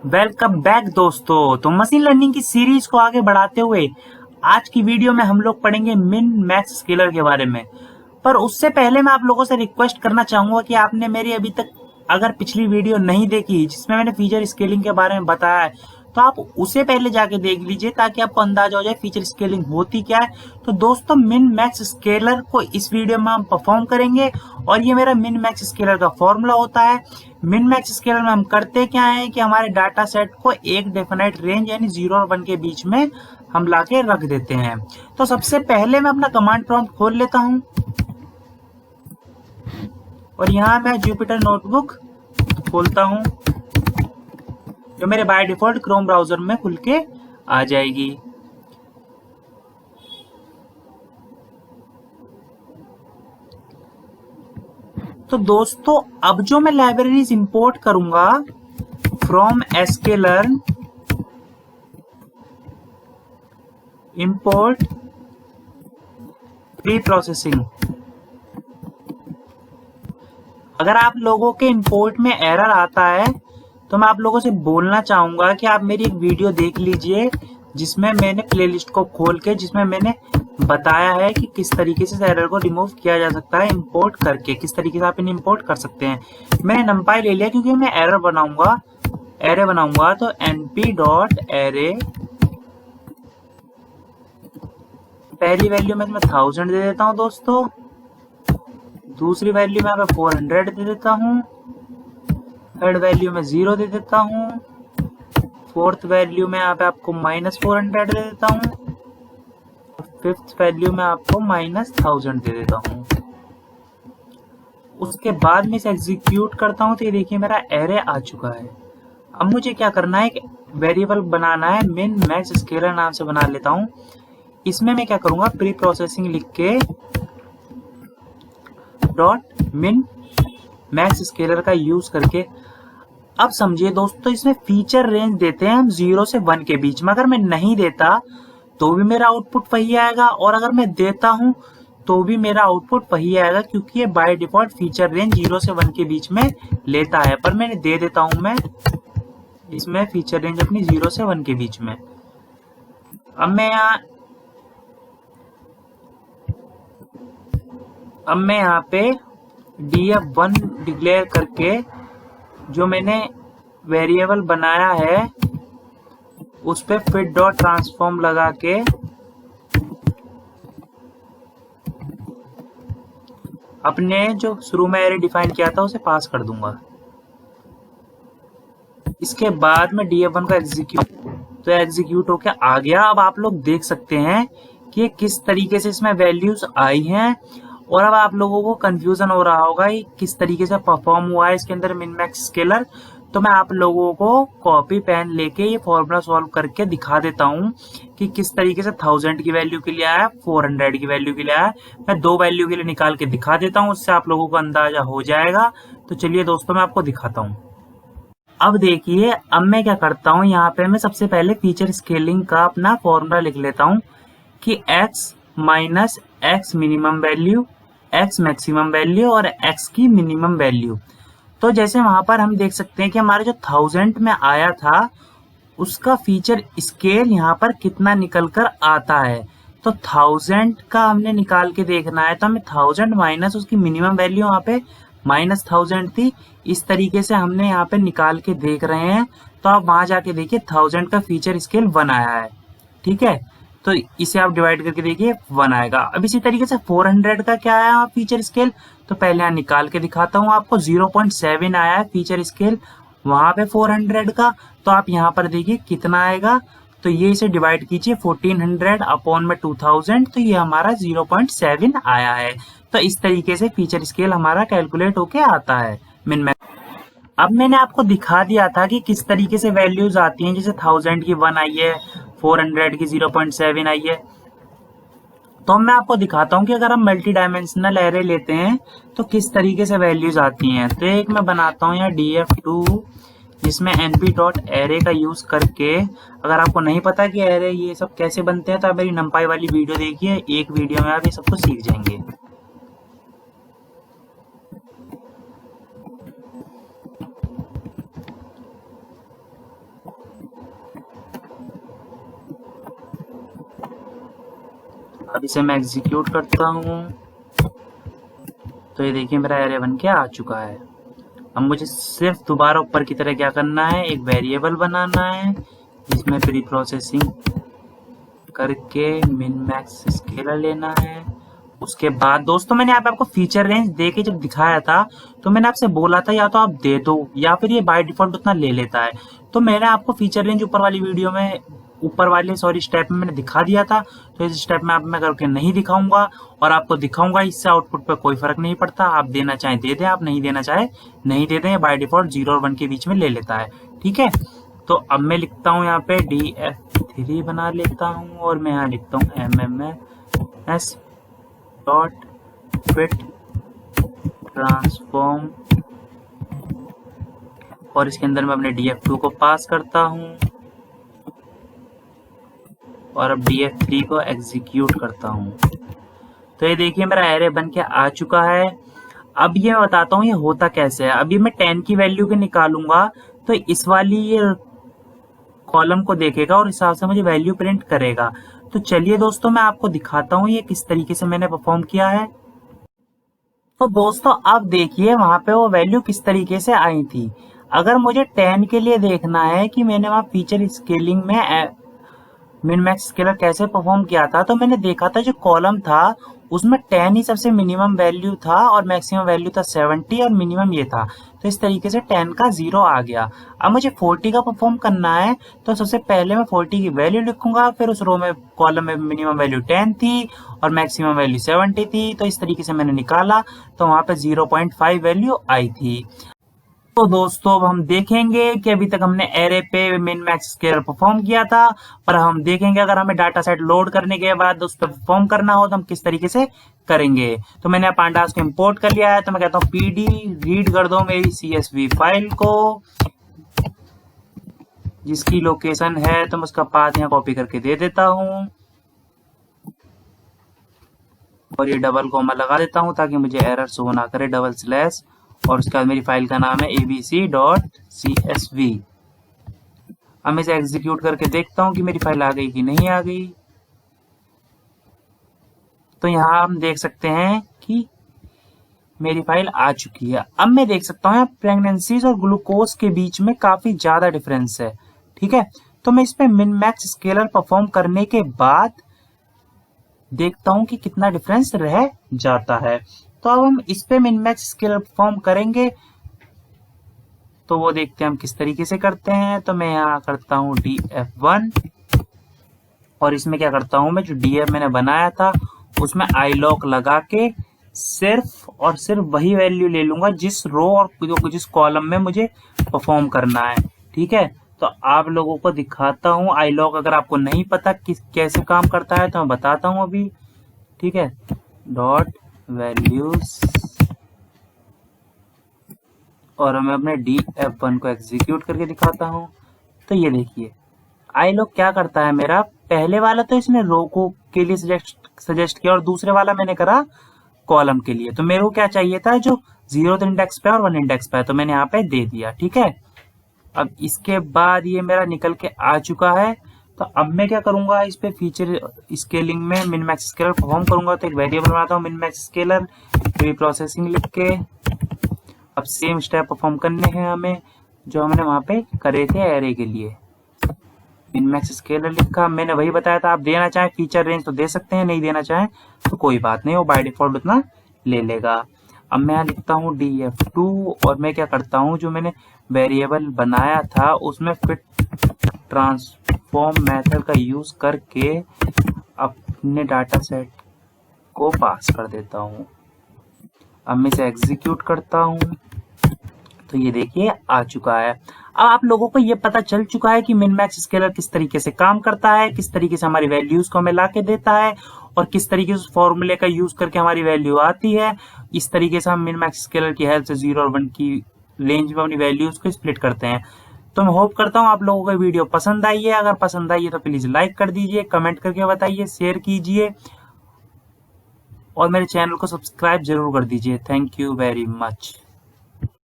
Welcome back दोस्तों। तो machine learning की सीरीज को आगे बढ़ाते हुए आज की वीडियो में हम लोग पढ़ेंगे मिन मैक्स स्केलर के बारे में। पर उससे पहले मैं आप लोगों से रिक्वेस्ट करना चाहूंगा कि आपने मेरी अभी तक अगर पिछली वीडियो नहीं देखी जिसमें मैंने फीचर स्केलिंग के बारे में बताया है तो आप उसे पहले जाके देख लीजिए ताकि आपको अंदाजा हो जाए फीचर स्केलिंग होती क्या है। तो दोस्तों मिन मैक्स स्केलर को इस वीडियो में हम परफॉर्म करेंगे और ये मेरा मिन मैक्स स्केलर का फॉर्मूला होता है। मिन मैक्स स्केलर में हम करते क्या है कि हमारे डाटा सेट को एक डेफिनेट रेंज यानी 0 और 1 के बीच में हम लाके रख देते हैं। तो सबसे पहले मैं अपना कमांड प्रॉम्प्ट खोल लेता हूं और यहाँ मैं जुपिटर नोटबुक खोलता हूं जो मेरे बाय डिफॉल्ट क्रोम ब्राउजर में खुल के आ जाएगी। तो दोस्तों अब जो मैं लाइब्रेरीज इंपोर्ट करूंगा from sklearn import pre processing. अगर आप लोगों के इंपोर्ट में एरर आता है तो मैं आप लोगों से बोलना चाहूंगा कि आप मेरी एक वीडियो देख लीजिए जिसमें मैंने प्लेलिस्ट को खोल के जिसमें मैंने बताया है कि किस तरीके से एरर को रिमूव किया जा सकता है इंपोर्ट करके, किस तरीके से आप इन्हें इंपोर्ट कर सकते हैं। मैंने नंपाई ले लिया क्योंकि मैं एरर बनाऊंगा, एरे बनाऊंगा। तो np डॉट एरे पहली वैल्यू में मैं 1000 दे देता हूं दोस्तों, दूसरी वैल्यू में 400 दे देता हूं, थर्ड वैल्यू में 0 दे देता हूं, फोर्थ वैल्यू में यहाँ पे आपको -400 दे देता हूं, फिफ्थ वैल्यू में आपको -1000 दे देता हूं। उसके बाद में इसे एग्जीक्यूट करता हूं तो ये देखिए मेरा एरे आ चुका है। अब मुझे क्या करना है, एक वेरिएबल बनाना है, मिन मैक्स स्केलर नाम से बना लेता हूं। इसमें मैं क्या करूंगा, प्री प्रोसेसिंग लिख के डॉट मिन मैक्स स्केलर का यूज करके। अब समझिए दोस्तों इसमें फीचर रेंज देते हैं हम 0 से 1 के बीच में। अगर मैं नहीं देता तो भी मेरा आउटपुट वही आएगा और अगर मैं देता हूं तो भी मेरा आउटपुट वही आएगा क्योंकि ये बाय डिफॉल्ट फीचर रेंज 0 से 1 के बीच में लेता है। पर मैंने दे देता हूं मैं इसमें फीचर रेंज अपनी 0 से 1 के बीच में। अब मैं यहाँ पे df1 डिक्लेयर करके जो मैंने वेरिएबल बनाया है उस पे फिट डॉट ट्रांसफॉर्म लगा के अपने जो शुरू में एरे डिफाइन किया था उसे पास कर दूंगा। इसके बाद में df1 का एग्जीक्यूट होके आ गया। अब आप लोग देख सकते हैं कि किस तरीके से इसमें वैल्यूज आई हैं और अब आप लोगों को कंफ्यूजन हो रहा होगा कि किस तरीके से परफॉर्म हुआ है इसके अंदर मिन मैक्स स्केलर। तो मैं आप लोगों को कॉपी पेन लेके ये फॉर्मूला सॉल्व करके दिखा देता हूं कि किस तरीके से 1000 की वैल्यू के लिए आया, 400 की वैल्यू के लिए आया। मैं 2 वैल्यू के लिए निकाल के दिखा देता हूं, उससे आप लोगों को अंदाजा हो जाएगा। तो चलिए दोस्तों मैं आपको दिखाता हूं। अब देखिए अब मैं क्या करता हूं, यहाँ पे मैं सबसे पहले फीचर स्केलिंग का अपना फॉर्मूला लिख लेता हूं कि x minus x minimum value, x maximum value और x की मिनिमम वैल्यू। तो जैसे वहां पर हम देख सकते हैं कि हमारे जो 1000 में आया था उसका फीचर स्केल यहाँ पर कितना निकल कर आता है। तो 1000 का हमने निकाल के देखना है तो हमें 1000 माइनस उसकी मिनिमम वैल्यू यहाँ पे -1000 थी। इस तरीके से हमने यहाँ पे निकाल के देख रहे हैं। तो आप वहां जाके देखिए 1000 का फीचर स्केल 1 आया है, ठीक है। तो इसे आप डिवाइड करके देखिए 1 आएगा। अब इसी तरीके से 400 का क्या आया फीचर स्केल, तो पहले यहाँ निकाल के दिखाता हूँ आपको। 0.7 आया है फीचर स्केल वहां पे 400 का। तो आप यहाँ पर देखिए कितना आएगा, तो ये इसे डिवाइड कीजिए 1400 अपॉन में 2000, तो ये हमारा 0.7 आया है। तो इस तरीके से फीचर स्केल हमारा कैलकुलेट होके आता है मिन मैक्स। अब मैंने आपको दिखा दिया था कि किस तरीके से वैल्यूज आती हैं, जैसे 1000 की 1 आई है, 400 की 0.7 आई है। तो मैं आपको दिखाता हूं कि अगर हम मल्टी डायमेंशनल एरे लेते हैं तो किस तरीके से वैल्यूज आती हैं। तो एक मैं बनाता हूं यहाँ df2 जिसमें np डॉट एरे का यूज करके, अगर आपको नहीं पता कि एरे ये सब कैसे बनते हैं तो आप मेरी नंपाई वाली वीडियो देखिए, एक वीडियो में आप ये सबको सीख जाएंगे। अब इसे मैं एग्जीक्यूट करता हूँ तो ये देखिए मेरा एरे बन के आ चुका है। अब मुझे सिर्फ दोबारा ऊपर की तरह क्या करना है, एक वेरिएबल बनाना है जिसमें प्री प्रोसेसिंग करके मिन मैक्स स्केलर लेना है। उसके बाद दोस्तों मैंने यहाँ पे आपको फीचर रेंज दे के जब दिखाया था तो मैंने आपसे बोला था या तो आप दे दो या फिर ये बाय डिफॉल्ट उतना ले लेता है। तो मैंने आपको फीचर रेंज ऊपर वाली वीडियो में स्टेप में मैंने दिखा दिया था। तो इस स्टेप में आप मैं करके नहीं दिखाऊंगा और आपको दिखाऊंगा, इससे आउटपुट पे कोई फर्क नहीं पड़ता। आप देना चाहे दे दें, आप नहीं देना चाहे नहीं दे दें। बाय डिफॉल्ट 0 और 1 के बीच में ले लेता है, ठीक है। तो अब मैं लिखता हूँ यहाँ पे df3 बना लेता हूँ और मैं यहाँ लिखता हूँ mms डॉट फिट ट्रांसफॉर्म और इसके अंदर मैं अपने df2 को पास करता हूँ और अब df3 को एग्जीक्यूट करता हूँ। तो ये देखिए मेरा एरे बन के आ चुका है। अब ये मैं बताता हूँ ये होता कैसे है। अभी मैं 10 की वैल्यू के निकालूंगा तो इस वाली ये कॉलम को देखेगा और हिसाब से मुझे वैल्यू प्रिंट करेगा। तो चलिए दोस्तों मैं आपको दिखाता हूँ ये किस तरीके से मैंने परफॉर्म किया है। तो दोस्तों अब देखिए वहां पे वो वैल्यू किस तरीके से आई थी। अगर मुझे 10 के लिए देखना है कि मैंने वहां फीचर स्केलिंग में मिन मैक्स स्केलर कैसे परफॉर्म किया था, तो मैंने देखा था जो कॉलम था उसमें 10 ही सबसे मिनिमम वैल्यू था और मैक्सिमम वैल्यू था 70 और मिनिमम ये था। तो इस तरीके से 10 का 0 आ गया। अब मुझे 40 का परफॉर्म करना है तो सबसे पहले मैं 40 की वैल्यू लिखूंगा, फिर उस रो में कॉलम में मिनिमम वैल्यू 10 थी और मैक्सिमम वैल्यू 70 थी। तो इस तरीके से मैंने निकाला तो वहां पे 0.5 वैल्यू आई थी। तो दोस्तों अब हम देखेंगे कि अभी तक हमने एरे पे मिन मैक्स स्केलर परफॉर्म किया था, पर हम देखेंगे अगर हमें डाटा सेट लोड करने के बाद उस पर परफॉर्म करना हो तो हम किस तरीके से करेंगे। तो मैंने पांडास को इंपोर्ट कर लिया है तो मैं कहता हूँ pd रीड कर दो मेरी CSV फाइल को जिसकी लोकेशन है, तो मैं उसका पाथ यहाँ कॉपी करके दे देता हूँ और ये डबल कॉमा लगा देता हूँ ताकि मुझे एरर शो ना करे, डबल स्लैश, और उसके बाद मेरी फाइल का नाम है abc.csv। अब मैं इसे एग्जीक्यूट करके देखता हूँ कि मेरी फाइल आ गई कि नहीं आ गई। तो यहाँ हम देख सकते हैं कि मेरी फाइल आ चुकी है। अब मैं देख सकता हूँ प्रेगनेंसीज और ग्लूकोज के बीच में काफी ज्यादा डिफरेंस है, ठीक है। तो मैं इस पे मिन मैक्स स्केलर परफॉर्म करने के बाद देखता हूँ कि कितना डिफरेंस रह जाता है। तो अब हम इस पे मिन मैक्स स्केलर परफॉर्म करेंगे तो वो देखते हैं हम किस तरीके से करते हैं। तो मैं यहाँ करता हूँ df1 और इसमें क्या करता हूँ, मैं जो df मैंने बनाया था उसमें ilock लगा के सिर्फ और सिर्फ वही वैल्यू ले लूंगा जिस रो और जिस कॉलम में मुझे परफॉर्म करना है, ठीक है। तो आप लोगों को दिखाता हूँ ilock, अगर आपको नहीं पता कैसे काम करता है तो मैं बताता हूँ अभी, ठीक है। डॉट वैल्यूज और मैं अपने df1 को एग्जीक्यूट करके दिखाता हूँ। तो ये देखिए ilock क्या करता है, मेरा पहले वाला तो इसने रो को के लिए सजेस्ट किया और दूसरे वाला मैंने करा कॉलम के लिए। तो मेरे को क्या चाहिए था, जो 0th इंडेक्स पे और 1 इंडेक्स पे है, तो मैंने यहाँ पे दे दिया, ठीक है। अब इसके बाद ये मेरा निकल के आ चुका है। तो अब मैं क्या करूंगा, इस पे फीचर स्केलिंग में मिन मैक्स स्केलर परफॉर्म करूंगा। तो एक वेरिएबल बनाता हूँ min max scalar, pre processing लिख के। अब सेम स्टेप परफॉर्म करने हैं हमें जो हमने वहां पे करे थे एरे के लिए। मिन मैक्स स्केलर लिखा, मैंने वही बताया था, आप देना चाहें फीचर रेंज तो दे सकते हैं, नहीं देना चाहें तो कोई बात नहीं, वो बाय डिफॉल्ट उतना ले लेगा। अब मैं यहाँ लिखता हूँ df2 और मैं क्या करता हूँ, जो मैंने वेरिएबल बनाया था उसमें फिट ट्रांसफॉर्म मेथड का यूज करके अपने डाटा सेट को पास कर देता हूँ। अब मैं इसे एग्जीक्यूट करता हूँ तो ये देखिए आ चुका है। अब आप लोगों को ये पता चल चुका है कि मिन मैक्स स्केलर किस तरीके से काम करता है, किस तरीके से हमारी वैल्यूज को हमें ला के देता है और किस तरीके से फॉर्मूले का यूज करके हमारी वैल्यू आती है। इस तरीके से हम मिन मैक्स स्केलर की हेल्प से 0 और 1 की रेंज में अपनी वैल्यूज को स्प्लिट करते हैं। तो मैं होप करता हूँ आप लोगों को वीडियो पसंद आई है। अगर पसंद आई है तो प्लीज लाइक कर दीजिए, कमेंट करके बताइए, शेयर कीजिए और मेरे चैनल को सब्सक्राइब जरूर कर दीजिए। Thank you very much.